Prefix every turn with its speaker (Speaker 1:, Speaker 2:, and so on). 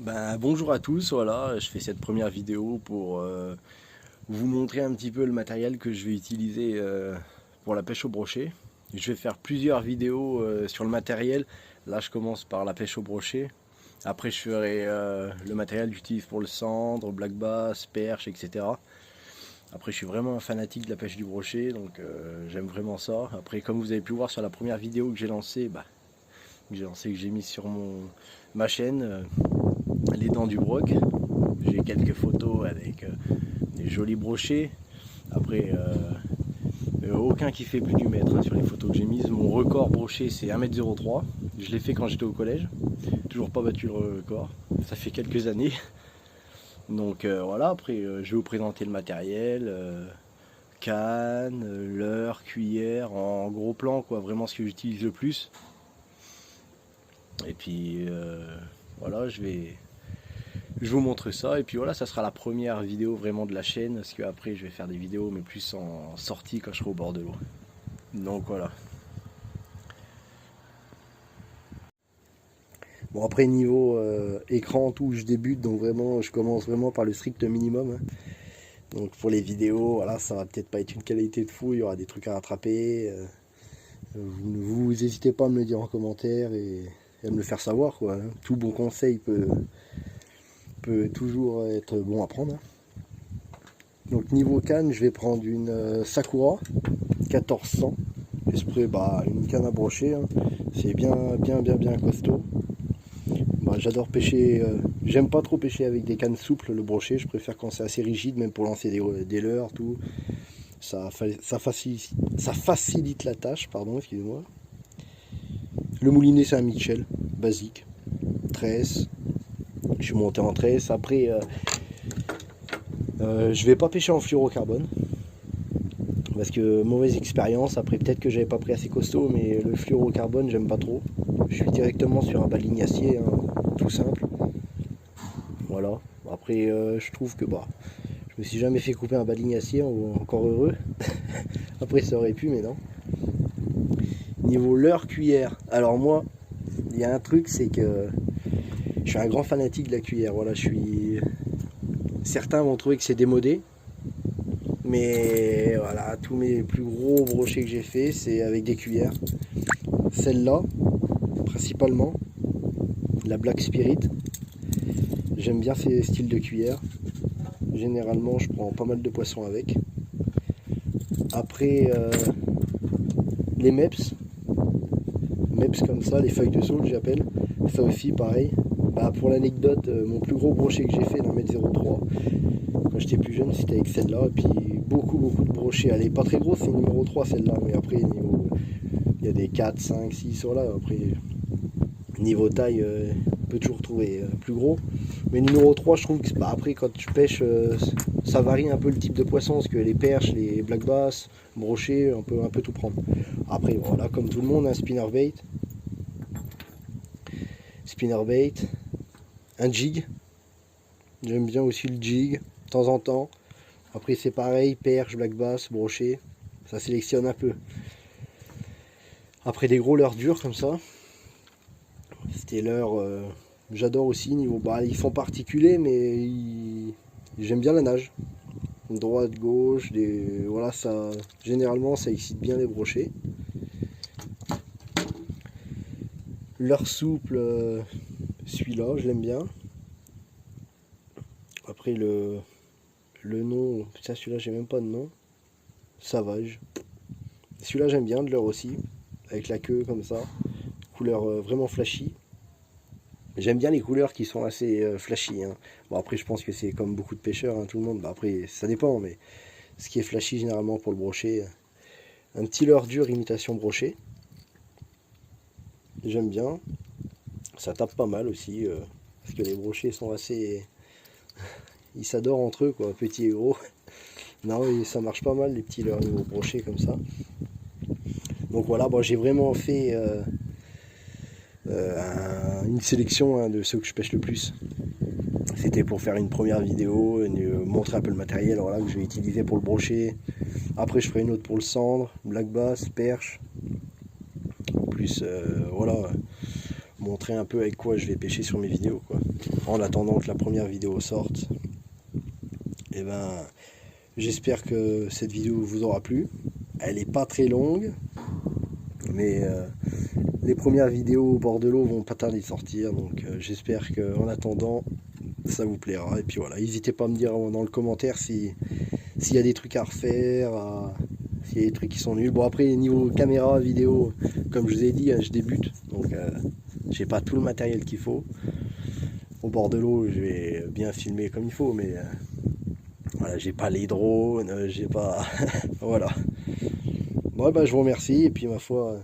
Speaker 1: Bonjour à tous, voilà, je fais cette première vidéo pour vous montrer un petit peu le matériel que je vais utiliser pour la pêche au brochet. Je vais faire plusieurs vidéos sur le matériel. Là, je commence par la pêche au brochet. Après, je ferai le matériel que j'utilise pour le cendre, black bass, perche, etc. Après, je suis vraiment un fanatique de la pêche du brochet, donc j'aime vraiment ça. Après, comme vous avez pu voir sur la première vidéo que j'ai lancée, que j'ai mis sur ma chaîne, les dents du broc. J'ai quelques photos avec des jolis brochets. Après, aucun qui fait plus du mètre hein, sur les photos que j'ai mises. Mon record brochet, c'est 1,03 m. Je l'ai fait quand j'étais au collège. Toujours pas battu le record. Ça fait quelques années. Donc voilà, après, je vais vous présenter le matériel. Canne, leurre, cuillère, en gros plan, quoi, vraiment ce que j'utilise le plus. Et puis voilà, je vous montre ça. Et puis voilà, ça sera la première vidéo vraiment de la chaîne. Parce que après, je vais faire des vidéos, mais plus en sortie quand je serai au bord de l'eau. Donc voilà. Bon, après, niveau écran, tout, je débute. Donc vraiment, je commence vraiment par le strict minimum. Hein. Donc pour les vidéos, voilà, ça va peut-être pas être une qualité de fou. Il y aura des trucs à rattraper. Vous n'hésitez pas à me le dire en commentaire et à me le faire savoir, quoi. Hein. Tout bon conseil peut toujours être bon à prendre. Donc niveau canne, je vais prendre une Sakura 1400. Esprit, une canne à brocher. Hein. C'est bien costaud. J'adore pêcher. J'aime pas trop pêcher avec des cannes souples le brochet. Je préfère quand c'est assez rigide, même pour lancer des leurres, tout. Ça facilite la tâche, pardon, excusez-moi. Le moulinet, c'est un Mitchell, basique. Tresse. Je suis monté en tresse. Après, je vais pas pêcher en fluorocarbone. Parce que mauvaise expérience. Après, peut-être que j'avais pas pris assez costaud, mais le fluorocarbone, j'aime pas trop. Je suis directement sur un bas de lignacier, hein, tout simple. Voilà. Après, je trouve que je me suis jamais fait couper un bas de lignacier, encore heureux. Après, ça aurait pu, mais non. Niveau leurre cuillère. Alors moi, il y a un truc, c'est que je suis un grand fanatique de la cuillère. Voilà, certains vont trouver que c'est démodé. Mais voilà, tous mes plus gros brochets que j'ai fait, c'est avec des cuillères. Celle-là, principalement, la Black Spirit. J'aime bien ces styles de cuillères. Généralement, je prends pas mal de poissons avec. Après, les MEPS. MEPS comme ça, les feuilles de saule, j'appelle. Ça aussi, pareil. Pour l'anecdote, mon plus gros brochet que j'ai fait, d'1,03 m, quand j'étais plus jeune, c'était avec celle-là. Et puis, beaucoup de brochets. Elle est pas très grosse, c'est numéro 3 celle-là. Mais après, il y a des 4, 5, 6 sur là. Après, niveau taille, on peut toujours trouver plus gros. Mais numéro 3, je trouve que après, quand tu pêches, ça varie un peu le type de poisson. Parce que les perches, les black bass, brochets, on peut un peu tout prendre. Après, voilà, comme tout le monde, un spinnerbait. Spinnerbait. Un jig. J'aime bien aussi le jig, de temps en temps. Après, c'est pareil, perche, black bass, brochet. Ça sélectionne un peu. Après, des gros leurres durs comme ça. C'était leurres. J'adore aussi. Niveau, ils sont particuliers, mais j'aime bien la nage. Droite, gauche, voilà, ça. Généralement, ça excite bien les brochets. Leurre souple, celui-là, je l'aime bien. Après, le nom, ça, celui-là, j'ai même pas de nom. Sauvage. Celui-là, j'aime bien, de leurre aussi. Avec la queue comme ça. Couleur vraiment flashy. J'aime bien les couleurs qui sont assez flashy. Hein. Bon, après, je pense que c'est comme beaucoup de pêcheurs, hein, tout le monde. Après, ça dépend, mais ce qui est flashy généralement pour le brochet, un petit leurre dur imitation brochet. J'aime bien. Ça tape pas mal aussi, parce que les brochets sont assez. Ils s'adorent entre eux, quoi, petits et gros. Non, et ça marche pas mal les petits leurres niveau brochet comme ça. Donc voilà, j'ai vraiment fait une sélection de ceux que je pêche le plus. C'était pour faire une première vidéo, montrer un peu le matériel que je vais utiliser pour le brochet. Après, je ferai une autre pour le cendre, black bass, perche. Plus, voilà. montrer un peu avec quoi je vais pêcher sur mes vidéos, quoi. En attendant que la première vidéo sorte. Et ben, j'espère que cette vidéo vous aura plu. Elle n'est pas très longue, mais les premières vidéos au bord de l'eau vont pas tarder de sortir, donc j'espère qu'en attendant, ça vous plaira. Et puis voilà, n'hésitez pas à me dire dans le commentaire s'il y a des trucs à refaire, s'il y a des trucs qui sont nuls. Bon, après, niveau caméra, vidéo, comme je vous ai dit, je débute, donc j'ai pas tout le matériel qu'il faut. Au bord de l'eau, je vais bien filmer comme il faut, mais voilà, j'ai pas les drones, j'ai pas... voilà. Bon, bah, je vous remercie, et puis ma foi...